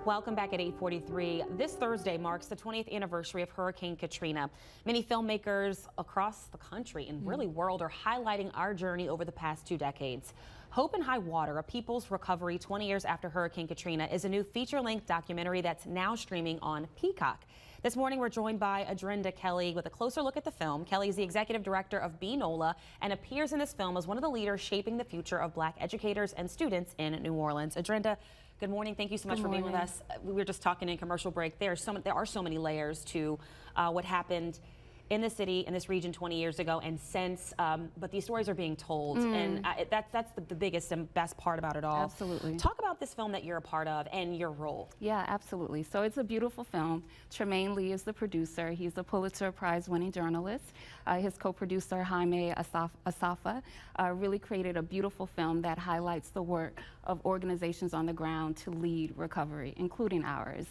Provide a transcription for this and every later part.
Welcome back at 8:43. This Thursday marks the 20th anniversary of Hurricane Katrina. Many filmmakers across the country and really world are highlighting our journey over the past 2 decades. Hope in High Water, A People's Recovery 20 years after Hurricane Katrina, is a new feature-length documentary that's now streaming on Peacock. This morning, we're joined by Adrinda Kelly with a closer look at the film. Kelly is the executive director of BNOLA and appears in this film as one of the leaders shaping the future of Black educators and students in New Orleans. Adrinda, good morning. Thank you so much for being with us. We were just talking in commercial break. There are so many layers to what happened in the city, in this region 20 years ago and since, but these stories are being told, and that's the biggest and best part about it all. Absolutely. Talk about this film that you're a part of and your role. Yeah, absolutely. So it's a beautiful film. Tremaine Lee is the producer. He's a Pulitzer Prize winning journalist. His co-producer, Jaime Asafa, really created a beautiful film that highlights the work of organizations on the ground to lead recovery, including ours.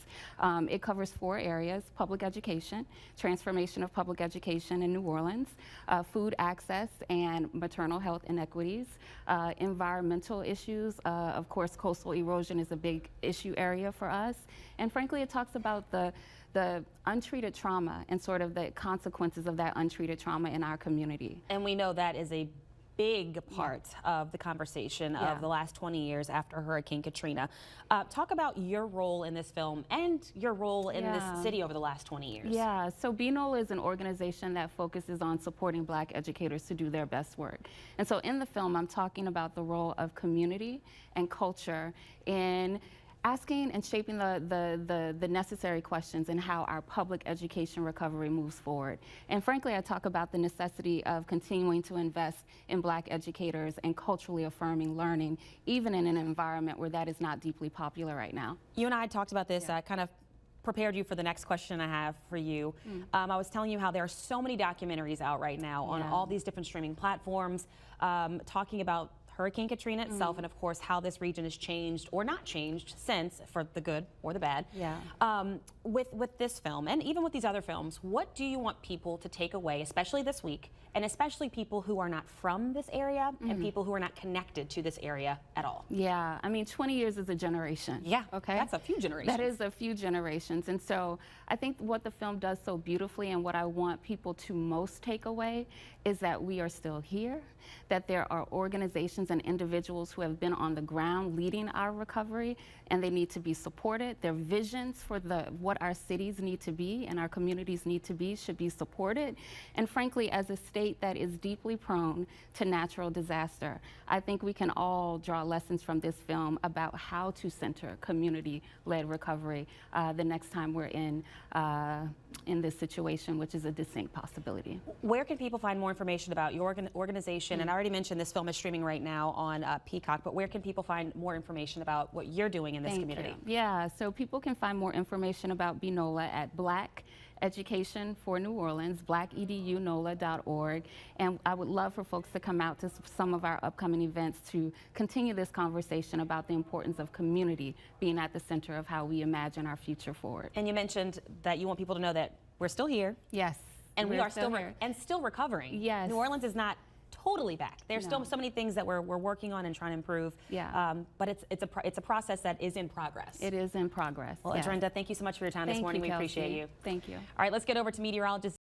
It covers 4 areas: public education, transformation of public education in New Orleans, food access and maternal health inequities, environmental issues. Of course, coastal erosion is a big issue area for us. And frankly, it talks about the untreated trauma and sort of the consequences of that untreated trauma in our community. And we know that is a big part of the conversation of the last 20 years after Hurricane Katrina. Talk about your role in this film and your role in this city over the last 20 years. Yeah, so BNOLA is an organization that focuses on supporting Black educators to do their best work. And so in the film, I'm talking about the role of community and culture in asking and shaping the necessary questions in how our public education recovery moves forward. And frankly, I talk about the necessity of continuing to invest in Black educators and culturally affirming learning, even in an environment where that is not deeply popular right now. You and I talked about this, kind of prepared you for the next question I have for you. I was telling you how there are so many documentaries out right now on all these different streaming platforms, talking about Hurricane Katrina itself, and of course how this region has changed or not changed since, for the good or the bad. With this film and even with these other films, what do you want people to take away, especially this week, and especially people who are not from this area and people who are not connected to this area at all? Yeah, I mean, 20 years is a generation. Yeah, okay, that's a few generations. That is a few generations. And so I think what the film does so beautifully, and what I want people to most take away, is that we are still here, that there are organizations and individuals who have been on the ground leading our recovery, and they need to be supported. Their visions for what our cities need to be and our communities need to be should be supported. And frankly, as a state that is deeply prone to natural disaster, I think we can all draw lessons from this film about how to center community-led recovery the next time we're in this situation, which is a distinct possibility. Where can people find more information about your organization? And I already mentioned this film is streaming right now on Peacock, but where can people find more information about what you're doing in this community? Yeah, so people can find more information about BNOLA at Black Education for New Orleans, blackedunola.org. And I would love for folks to come out to some of our upcoming events to continue this conversation about the importance of community being at the center of how we imagine our future forward. And you mentioned that you want people to know that we're still here. Yes. And we are still recovering. Yes. New Orleans is not totally back. There's still so many things that we're working on and trying to improve. Yeah. But it's a process that is in progress. It is in progress. Well, Adrinda, thank you so much for your time this morning. We appreciate you. Thank you. All right, let's get over to meteorologist